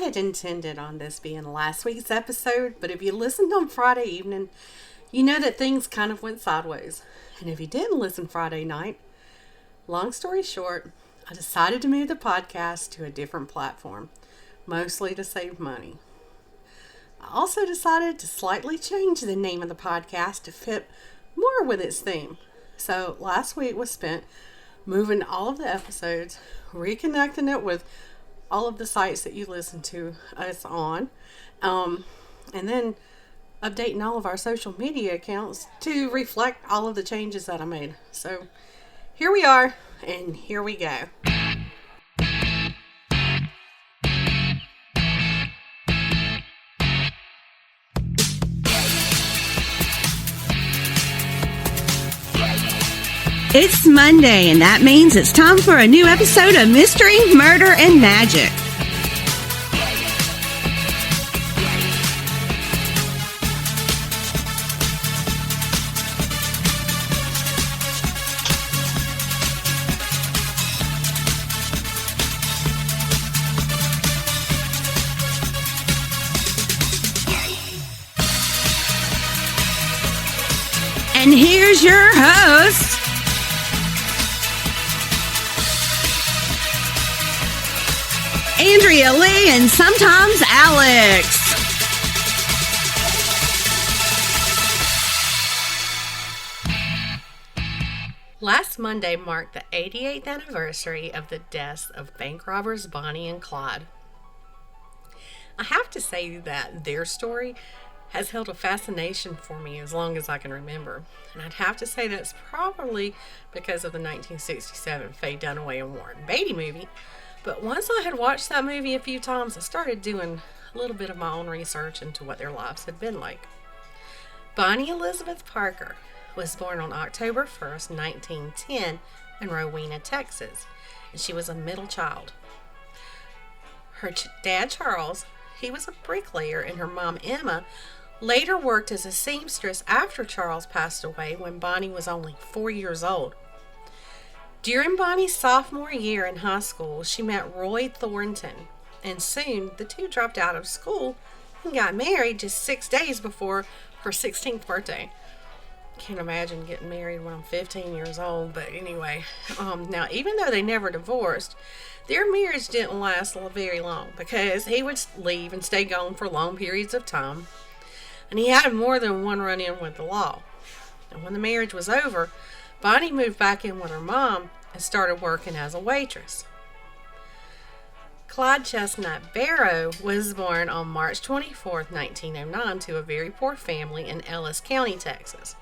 had intended on this being last week's episode, but if you listened on Friday evening, you know that things kind of went sideways. And if you didn't listen Friday night, long story short, I decided to move the podcast to a different platform, mostly to save money. I also decided to slightly change the name of the podcast to fit more with its theme. So last week was spent moving all of the episodes, reconnecting it with all of the sites that you listen to us on, and then updating all of our social media accounts to reflect all of the changes that I made. So here we are, and here we go. It's Monday, and that means it's time for a new episode of Mystery, Murder, and Magic. And here's your host, Andrea Lee, and sometimes Alex. Last Monday marked the 88th anniversary of the deaths of bank robbers Bonnie and Clyde. I have to say that their story has held a fascination for me as long as I can remember. And I'd have to say that's probably because of the 1967 Faye Dunaway and Warren Beatty movie. But once I had watched that movie a few times, I started doing a little bit of my own research into what their lives had been like. Bonnie Elizabeth Parker was born on October 1st, 1910 in Rowena, Texas, and she was a middle child. Her dad, Charles, he was a bricklayer, and her mom, Emma, later worked as a seamstress after Charles passed away when Bonnie was only 4 years old. During Bonnie's sophomore year in high school, she met Roy Thornton, and soon the two dropped out of school and got married just 6 days before her 16th birthday. Can't imagine getting married when I'm 15 years old, but anyway. Now, even though they never divorced, their marriage didn't last very long because he would leave and stay gone for long periods of time, and he had more than one run-in with the law. And when the marriage was over, Bonnie moved back in with her mom and started working as a waitress. Clyde Chestnut Barrow was born on March 24th, 1909 to a very poor family in Ellis County, Texas.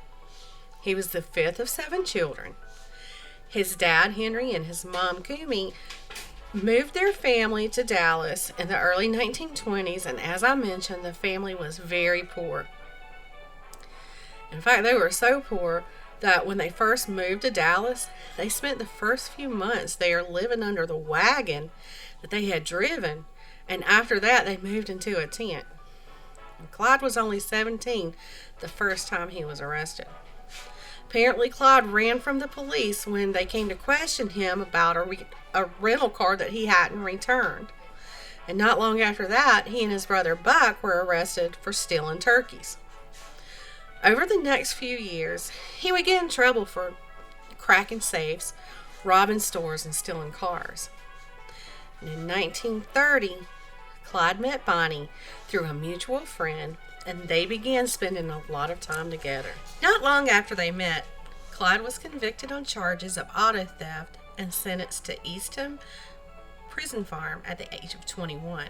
He was the fifth of 7 children. His dad, Henry, and his mom, Kumi, moved their family to Dallas in the early 1920s, and as I mentioned, the family was very poor. In fact, they were so poor that when they first moved to Dallas, they spent the first few months there living under the wagon that they had driven, and after that they moved into a tent. And Clyde was only 17 the first time he was arrested. Apparently, Clyde ran from the police when they came to question him about a rental car that he hadn't returned. And not long after that, he and his brother Buck were arrested for stealing turkeys. Over the next few years, he would get in trouble for cracking safes, robbing stores, and stealing cars. And in 1930, Clyde met Bonnie through a mutual friend, and they began spending a lot of time together. Not long after they met, Clyde was convicted on charges of auto theft and sentenced to Eastham Prison Farm at the age of 21.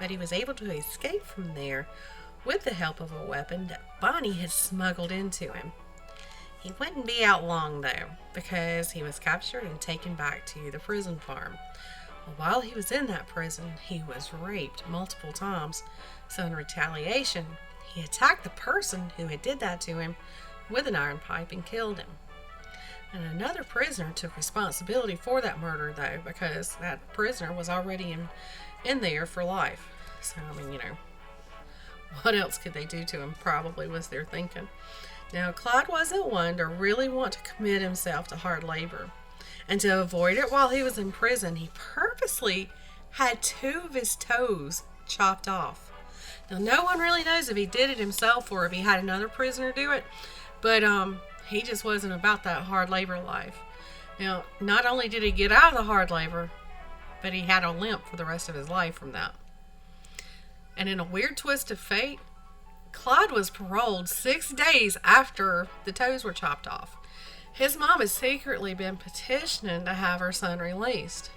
But he was able to escape from there with the help of a weapon that Bonnie had smuggled into him. He wouldn't be out long, though, because he was captured and taken back to the prison farm. Well, while he was in that prison, he was raped multiple times, so in retaliation, he attacked the person who had did that to him with an iron pipe and killed him. And another prisoner took responsibility for that murder, though, because that prisoner was already in there for life. So, what else could they do to him, probably was their thinking. Now, Clyde wasn't one to really want to commit himself to hard labor. And to avoid it while he was in prison, he purposely had 2 of his toes chopped off. Now, no one really knows if he did it himself or if he had another prisoner do it, but he just wasn't about that hard labor life. Now, not only did he get out of the hard labor, but he had a limp for the rest of his life from that. And in a weird twist of fate, Clyde was paroled 6 days after the toes were chopped off. His mom had secretly been petitioning to have her son released.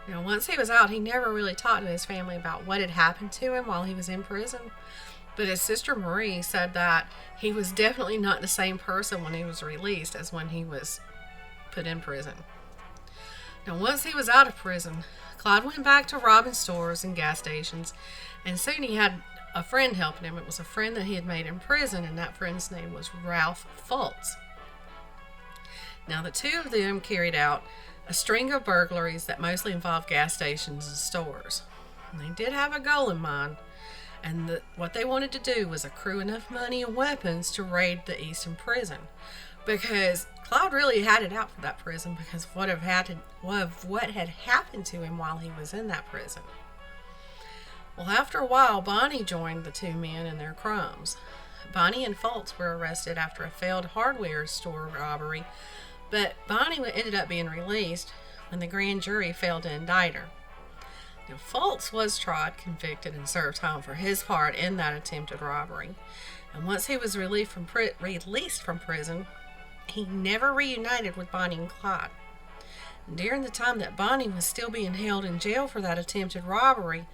Once he was out, he never really talked to his family about what had happened to him while he was in prison. But his sister Marie said that he was definitely not the same person when he was released as when he was put in prison. Now, once he was out of prison, Clyde went back to robbing stores and gas stations, and soon he had a friend helping him. It was a friend that he had made in prison, and that friend's name was Ralph Fultz. Now, the two of them carried out a string of burglaries that mostly involved gas stations and stores. And they did have a goal in mind, and what they wanted to do was accrue enough money and weapons to raid the Easton prison, because Clyde really had it out for that prison because of what had happened to him while he was in that prison. Well, after a while, Bonnie joined the two men in their crimes. Bonnie and Fultz were arrested after a failed hardware store robbery, but Bonnie ended up being released when the grand jury failed to indict her. Now, Fultz was tried, convicted, and served time for his part in that attempted robbery. And once he was released from prison, he never reunited with Bonnie and Clyde. And during the time that Bonnie was still being held in jail for that attempted robbery,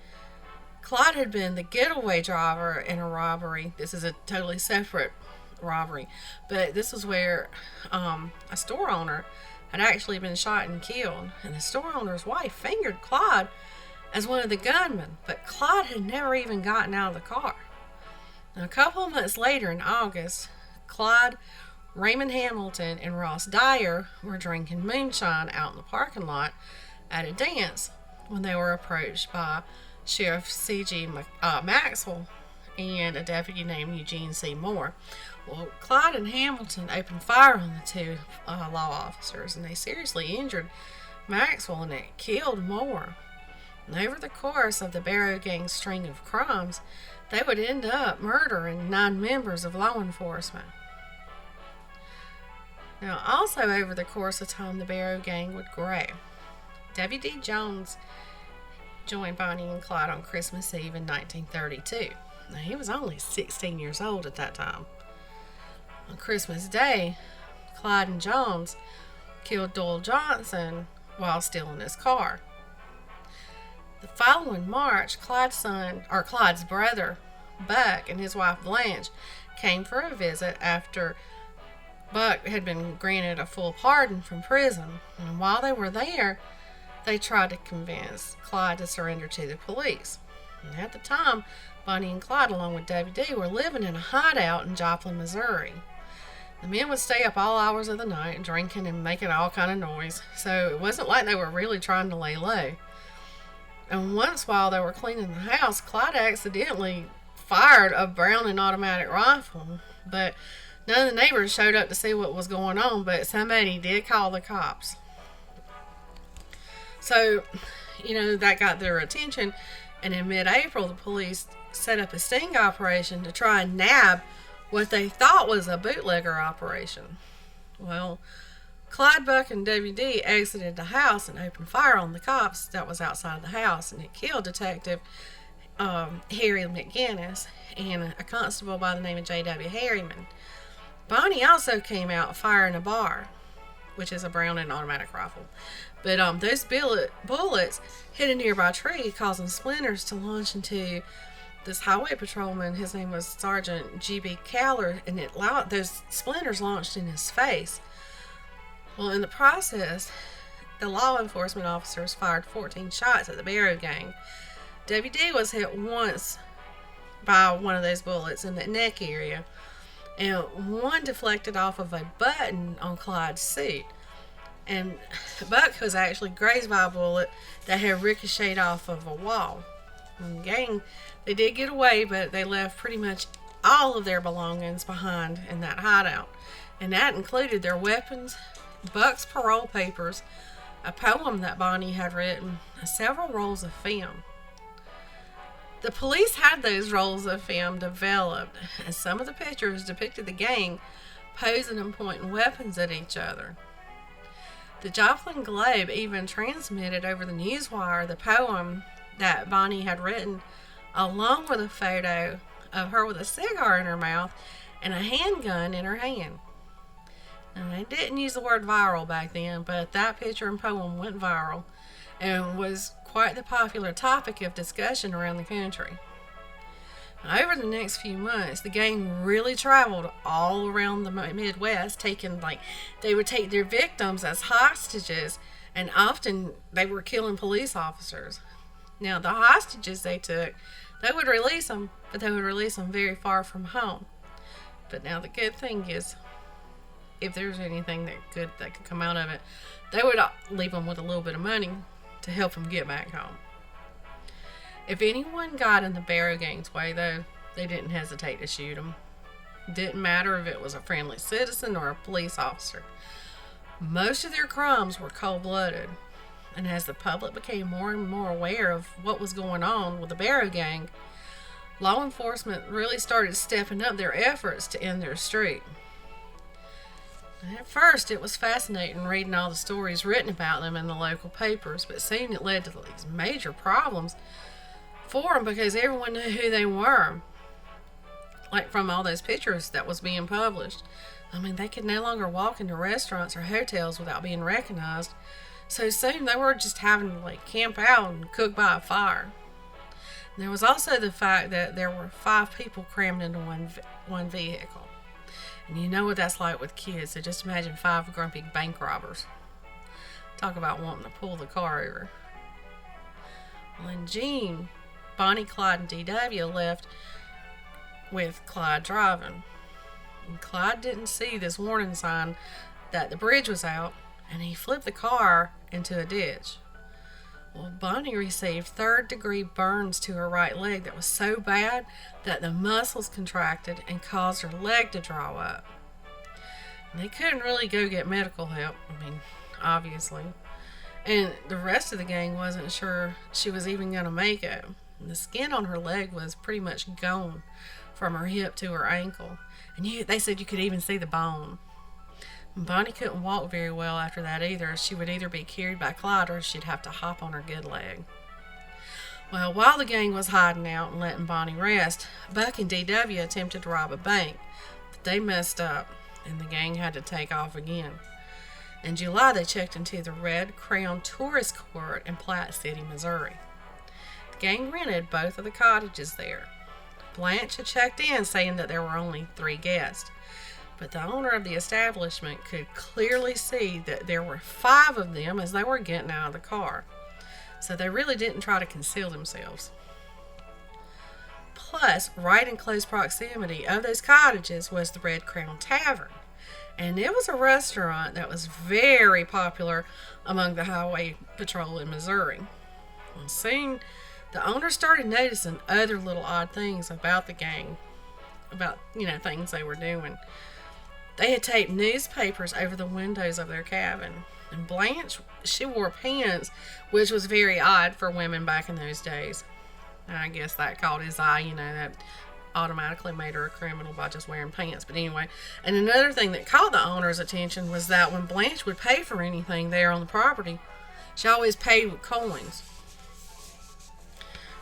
Clyde had been the getaway driver in a robbery. This is a totally separate robbery, but this was where a store owner had actually been shot and killed, and the store owner's wife fingered Clyde as one of the gunmen, but Clyde had never even gotten out of the car. Now, a couple of months later in August, Clyde, Raymond Hamilton, and Ross Dyer were drinking moonshine out in the parking lot at a dance when they were approached by Sheriff C.G. Maxwell and a deputy named Eugene C. Moore. Well, Clyde and Hamilton opened fire on the two law officers, and they seriously injured Maxwell, and it killed Moore. And over the course of the Barrow gang's string of crimes, they would end up murdering 9 members of law enforcement. Now, also over the course of time, the Barrow gang would grow. W.D. Jones joined Bonnie and Clyde on Christmas Eve in 1932. Now, he was only 16 years old at that time. On Christmas Day, Clyde and Jones killed Doyle Johnson while still in his car. The following March, Clyde's brother, Buck, and his wife Blanche came for a visit after Buck had been granted a full pardon from prison. And while they were there, they tried to convince Clyde to surrender to the police. And at the time, Bonnie and Clyde, along with W.D., were living in a hideout in Joplin, Missouri. The men would stay up all hours of the night, drinking and making all kind of noise, so it wasn't like they were really trying to lay low. And once, while they were cleaning the house, Clyde accidentally fired a Browning automatic rifle, but none of the neighbors showed up to see what was going on, but somebody did call the cops. So, that got their attention, and in mid-April, the police set up a sting operation to try and nab what they thought was a bootlegger operation. Well, Clyde, Buck, and W.D. exited the house and opened fire on the cops that was outside of the house, and it killed Detective Harry McGinnis and a constable by the name of J.W. Harriman. Bonnie also came out firing a bar, which is a Browning automatic rifle. But those bullets hit a nearby tree, causing splinters to launch into this highway patrolman. His name was Sergeant G.B. Cowler, and those splinters launched in his face. Well, in the process, the law enforcement officers fired 14 shots at the Barrow gang. W.D. was hit once by one of those bullets in the neck area, and one deflected off of a button on Clyde's suit. And Buck was actually grazed by a bullet that had ricocheted off of a wall. And the gang, they did get away, but they left pretty much all of their belongings behind in that hideout. And that included their weapons, Buck's parole papers, a poem that Bonnie had written, and several rolls of film. The police had those rolls of film developed, and some of the pictures depicted the gang posing and pointing weapons at each other. The Joplin Globe even transmitted over the newswire the poem that Bonnie had written, along with a photo of her with a cigar in her mouth and a handgun in her hand. Now, they didn't use the word viral back then, but that picture and poem went viral and was quite the popular topic of discussion around the country. Over the next few months, the gang really traveled all around the Midwest, they would take their victims as hostages, and often they were killing police officers. Now, the hostages they took, they would release them, but they would release them very far from home. But now the good thing is, if there's anything that could come out of it, they would leave them with a little bit of money to help them get back home. If anyone got in the Barrow gang's way, though, they didn't hesitate to shoot them. Didn't matter if it was a friendly citizen or a police officer. Most of their crimes were cold-blooded, and as the public became more and more aware of what was going on with the Barrow gang, law enforcement really started stepping up their efforts to end their streak. At first, it was fascinating reading all the stories written about them in the local papers, but soon it led to these major problems for them because everyone knew who they were. Like from all those pictures that was being published. I mean, they could no longer walk into restaurants or hotels without being recognized. So soon they were just having to camp out and cook by a fire. And there was also the fact that there were 5 people crammed into one vehicle. And you know what that's like with kids, so just imagine 5 grumpy bank robbers. Talk about wanting to pull the car over. Well, in June, Bonnie, Clyde, and D.W. left with Clyde driving. And Clyde didn't see this warning sign that the bridge was out, and he flipped the car into a ditch. Well, Bonnie received 3rd-degree burns to her right leg that was so bad that the muscles contracted and caused her leg to draw up. And they couldn't really go get medical help, obviously. And the rest of the gang wasn't sure she was even going to make it. And the skin on her leg was pretty much gone from her hip to her ankle. And they said you could even see the bone. Bonnie couldn't walk very well after that either. She would either be carried by Clyde or she'd have to hop on her good leg. Well, while the gang was hiding out and letting Bonnie rest, Buck and D.W. attempted to rob a bank, but they messed up, and the gang had to take off again. In July, they checked into the Red Crown Tourist Court in Platte City, Missouri. The gang rented both of the cottages there. Blanche had checked in saying that there were only 3 guests. But the owner of the establishment could clearly see that there were 5 of them as they were getting out of the car. So they really didn't try to conceal themselves. Plus, right in close proximity of those cottages was the Red Crown Tavern. And it was a restaurant that was very popular among the highway patrol in Missouri. And soon, the owner started noticing other little odd things about the gang. About, things they were doing. They had taped newspapers over the windows of their cabin. And Blanche, she wore pants, which was very odd for women back in those days. And I guess that caught his eye, that automatically made her a criminal by just wearing pants. But anyway, and another thing that caught the owner's attention was that when Blanche would pay for anything there on the property, she always paid with coins.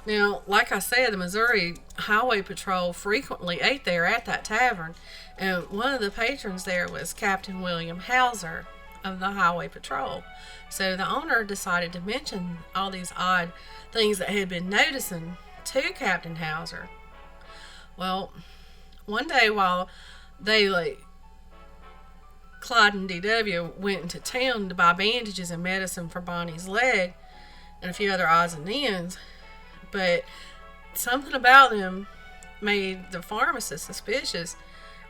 Now, like I said, the Missouri Highway Patrol frequently ate there at that tavern, and one of the patrons there was Captain William Hauser of the Highway Patrol. So the owner decided to mention all these odd things that had been noticing to Captain Hauser. Well, one day while Clyde and D.W. went into town to buy bandages and medicine for Bonnie's leg and a few other odds and ends, but something about them made the pharmacist suspicious,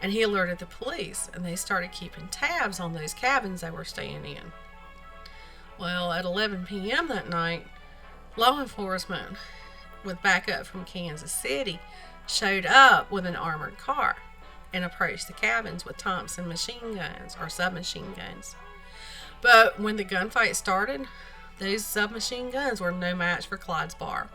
and he alerted the police, and they started keeping tabs on those cabins they were staying in. Well, at 11 p.m. that night, law enforcement, with backup from Kansas City, showed up with an armored car and approached the cabins with Thompson machine guns or submachine guns. But when the gunfight started, those submachine guns were no match for Clyde's bar.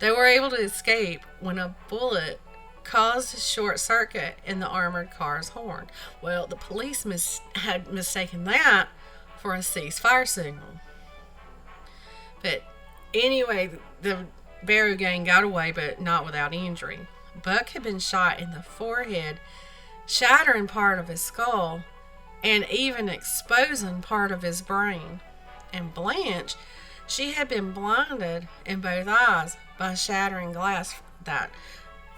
They were able to escape when a bullet caused a short circuit in the armored car's horn. Well, the police had mistaken that for a ceasefire signal. But anyway, the Barrow gang got away, but not without injury. Buck had been shot in the forehead, shattering part of his skull, and even exposing part of his brain. And Blanche, she had been blinded in both eyes by shattering glass that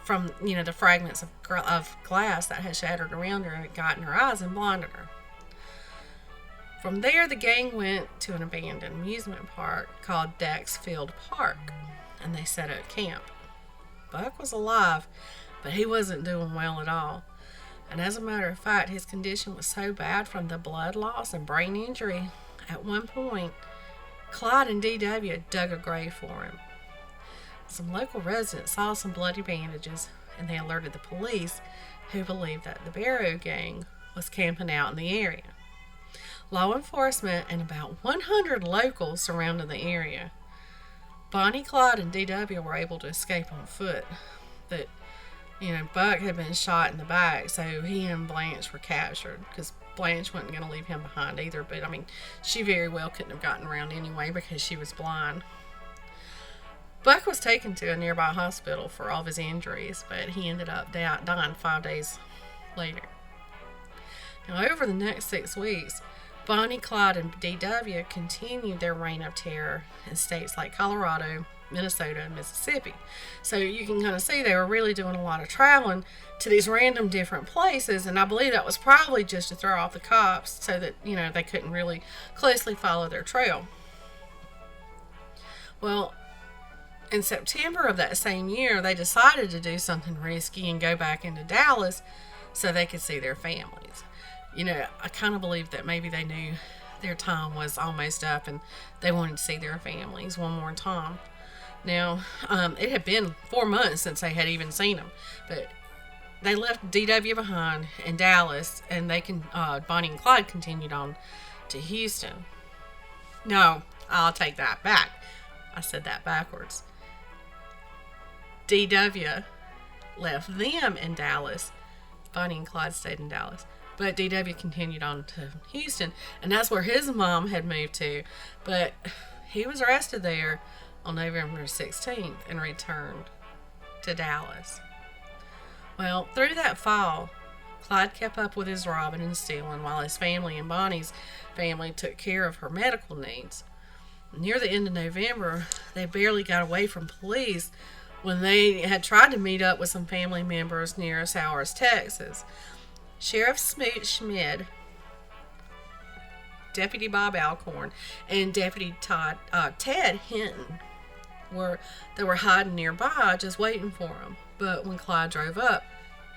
from, the fragments of glass that had shattered around her and got in her eyes and blinded her. From there, the gang went to an abandoned amusement park called Dexfield Park, and they set up camp. Buck was alive, but he wasn't doing well at all. And as a matter of fact, his condition was so bad from the blood loss and brain injury, at one point, Clyde and D.W. dug a grave for him. Some local residents saw some bloody bandages, and they alerted the police, who believed that the Barrow gang was camping out in the area. Law enforcement and about 100 locals surrounded the area. Bonnie, Clyde, and D.W. were able to escape on foot, but Buck had been shot in the back, so he and Blanche were captured, because Blanche wasn't going to leave him behind either, but she very well couldn't have gotten around anyway because she was blind. Buck was taken to a nearby hospital for all of his injuries, but he ended up dying 5 days later. Now, over the next 6 weeks, Bonnie, Clyde, and D.W. continued their reign of terror in states like Colorado, Minnesota, and Mississippi. So you can kind of see they were really doing a lot of traveling to these random different places, and I believe that was probably just to throw off the cops so that, they couldn't really closely follow their trail. Well, in September of that same year, they decided to do something risky and go back into Dallas so they could see their families. I kind of believe that maybe they knew their time was almost up and they wanted to see their families one more time. Now, it had been 4 months since they had even seen them, but they left D.W. behind in Dallas, and Bonnie and Clyde continued on to Houston. No, I'll take that back. I said that backwards. D.W. left them in Dallas. Bonnie and Clyde stayed in Dallas. But D.W. continued on to Houston, and that's where his mom had moved to. But he was arrested there on November 16th and returned to Dallas. Well, through that fall, Clyde kept up with his robbing and stealing while his family and Bonnie's family took care of her medical needs. Near the end of November, they barely got away from police when they had tried to meet up with some family members near Sowers, Texas. Sheriff Smoot Schmid, Deputy Bob Alcorn, and Deputy Ted Hinton were hiding nearby just waiting for him. But when Clyde drove up,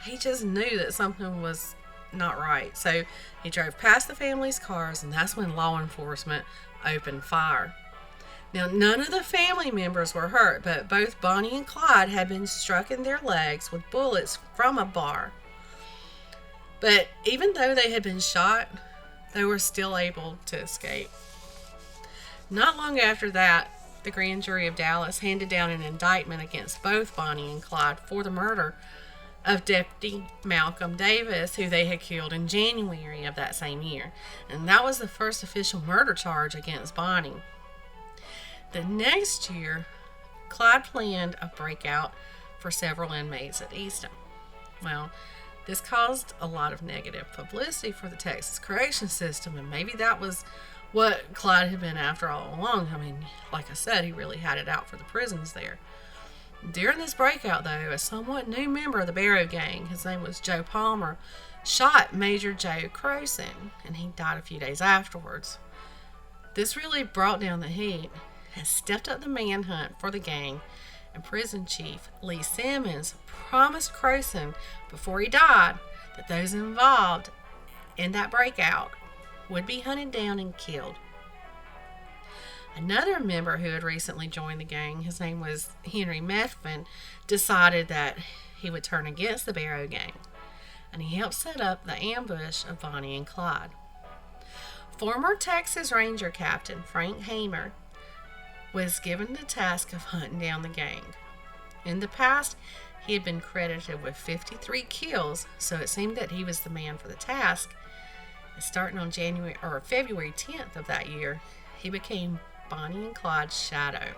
he just knew that something was not right. So he drove past the family's cars, and that's when law enforcement opened fire. Now, none of the family members were hurt, but both Bonnie and Clyde had been struck in their legs with bullets from a bar. But even though they had been shot, they were still able to escape. Not long after that, the grand jury of Dallas handed down an indictment against both Bonnie and Clyde for the murder of Deputy Malcolm Davis, who they had killed in January of that same year. And that was the first official murder charge against Bonnie. The next year, Clyde planned a breakout for several inmates at Easton. Well, this caused a lot of negative publicity for the Texas correction system, and maybe that was what Clyde had been after all along. Like I said, he really had it out for the prisons there. During this breakout, though, a somewhat new member of the Barrow gang, his name was Joe Palmer, shot Major Joe Croson, and he died a few days afterwards. This really brought down the heat and stepped up the manhunt for the gang, and prison chief Lee Simmons promised Croson before he died that those involved in that breakout would be hunted down and killed. Another member who had recently joined the gang, his name was Henry Methvin, decided that he would turn against the Barrow gang, and he helped set up the ambush of Bonnie and Clyde. Former Texas Ranger Captain Frank Hamer was given the task of hunting down the gang. In the past, he had been credited with 53 kills, so it seemed that he was the man for the task. And starting on February 10th of that year, he became Bonnie and Clyde's shadow.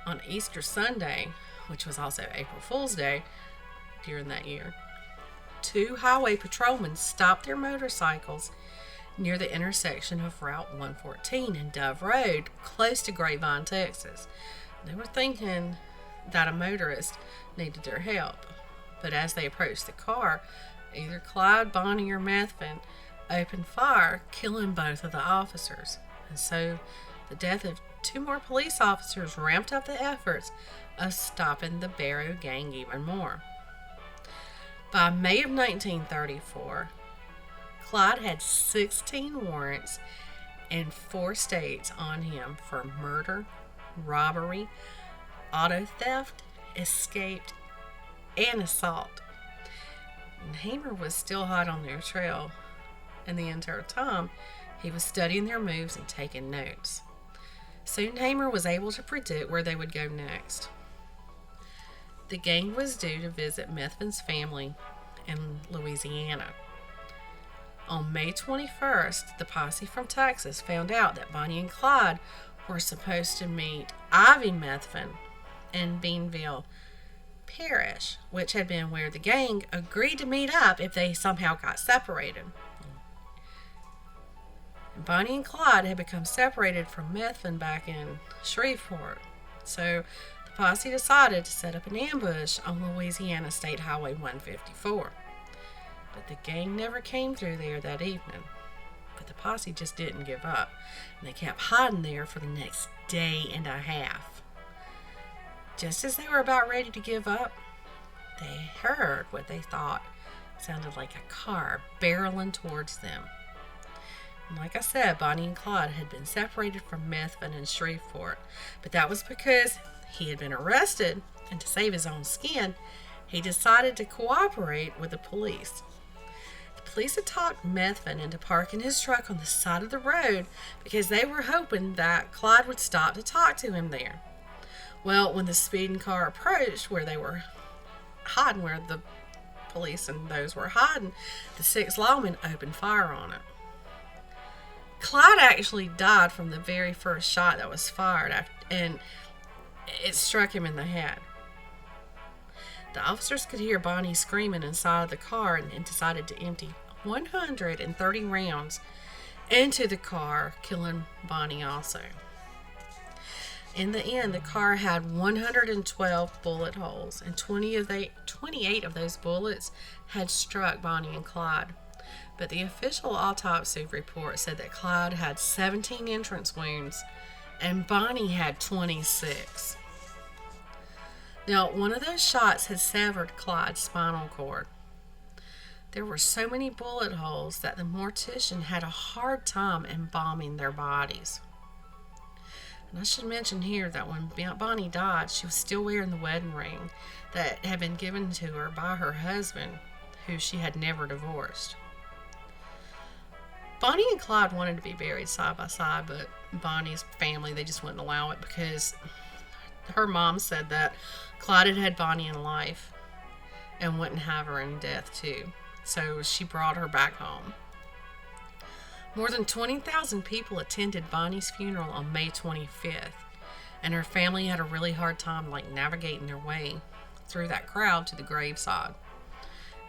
On Easter Sunday, which was also April Fool's Day during that year, 2 highway patrolmen stopped their motorcycles near the intersection of Route 114 and Dove Road, close to Grapevine, Texas. They were thinking that a motorist needed their help, but as they approached the car, either Clyde, Bonnie, or Methvin opened fire, killing both of the officers. And so the death of 2 more police officers ramped up the efforts of stopping the Barrow gang even more. By May of 1934, Clyde had 16 warrants in 4 states on him for murder, robbery, auto theft, escape, and assault. And Hamer was still hot on their trail, and the entire time he was studying their moves and taking notes. Soon Hamer was able to predict where they would go next. The gang was due to visit Methvin's family in Louisiana. On May 21st, the posse from Texas found out that Bonnie and Clyde were supposed to meet Ivy Methvin in Beanville Parish, which had been where the gang agreed to meet up if they somehow got separated. Bonnie and Clyde had become separated from Methvin back in Shreveport, so the posse decided to set up an ambush on Louisiana State Highway 154. But the gang never came through there that evening. But the posse just didn't give up, and they kept hiding there for the next day and a half. Just as they were about ready to give up, they heard what they thought sounded like a car barreling towards them. And like I said, Bonnie and Clyde had been separated from Methvin in Shreveport, but that was because he had been arrested, and to save his own skin, he decided to cooperate with the police. The police had talked Methvin into parking his truck on the side of the road because they were hoping that Clyde would stop to talk to him there. Well, when the speeding car approached where they were hiding, where the police and those were hiding, the 6 lawmen opened fire on it. Clyde actually died from the very first shot that was fired, and it struck him in the head. The officers could hear Bonnie screaming inside the car and decided to empty 130 rounds into the car, killing Bonnie also. In the end, the car had 112 bullet holes, and 28 of those bullets had struck Bonnie and Clyde. But the official autopsy report said that Clyde had 17 entrance wounds and Bonnie had 26. Now, one of those shots had severed Clyde's spinal cord. There were so many bullet holes that the mortician had a hard time embalming their bodies. And I should mention here that when Bonnie died, she was still wearing the wedding ring that had been given to her by her husband, who she had never divorced. Bonnie and Clyde wanted to be buried side by side, but Bonnie's family, they just wouldn't allow it because her mom said that Clyde had had Bonnie in life and wouldn't have her in death too. So she brought her back home. More than 20,000 people attended Bonnie's funeral on May 25th, and her family had a really hard time navigating their way through that crowd to the graveside.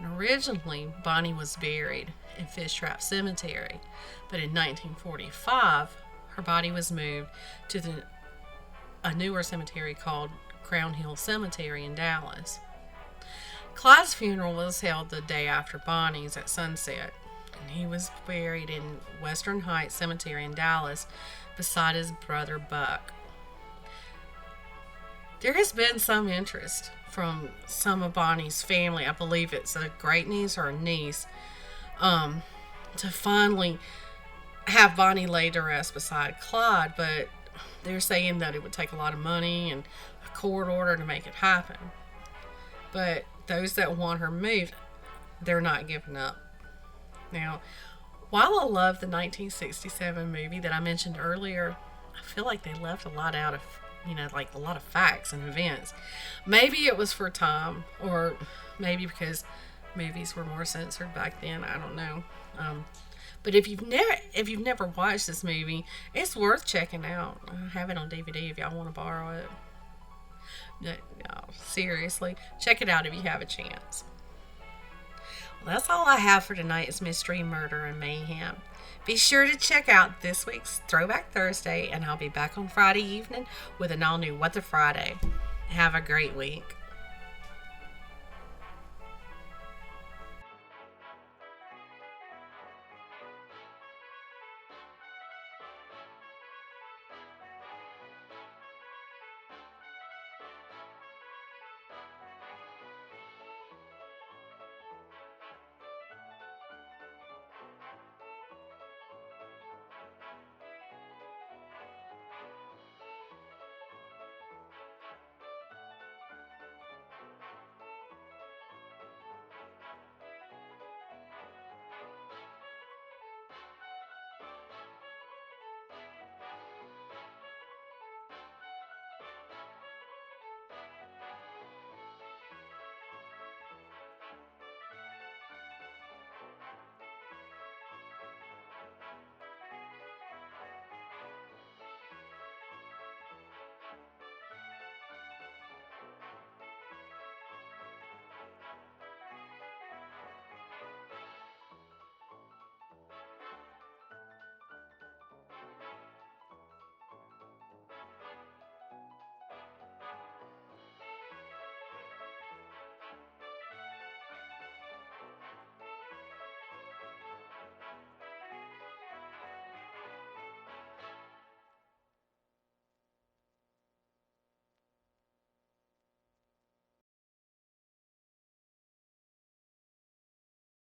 And originally, Bonnie was buried in Fish Trap Cemetery, but in 1945, her body was moved to a newer cemetery called Crown Hill Cemetery in Dallas. Clyde's funeral was held the day after Bonnie's at sunset, and he was buried in Western Heights Cemetery in Dallas beside his brother Buck. There has been some interest from some of Bonnie's family, I believe it's a great niece or a niece, to finally have Bonnie laid to rest beside Clyde, but they're saying that it would take a lot of money and a court order to make it happen. But those that want her moved, they're not giving up. Now, while I love the 1967 movie that I mentioned earlier, I feel like they left a lot out of like a lot of facts and events. Maybe it was for time, or maybe because movies were more censored back then. I don't know. But if you've never watched this movie, it's worth checking out. I have it on DVD if y'all want to borrow it. No, seriously, check it out if you have a chance. Well, that's all I have for tonight's Mystery, Murder, and Mayhem. Be sure to check out this week's Throwback Thursday, and I'll be back on Friday evening with an all-new What the Friday. Have a great week.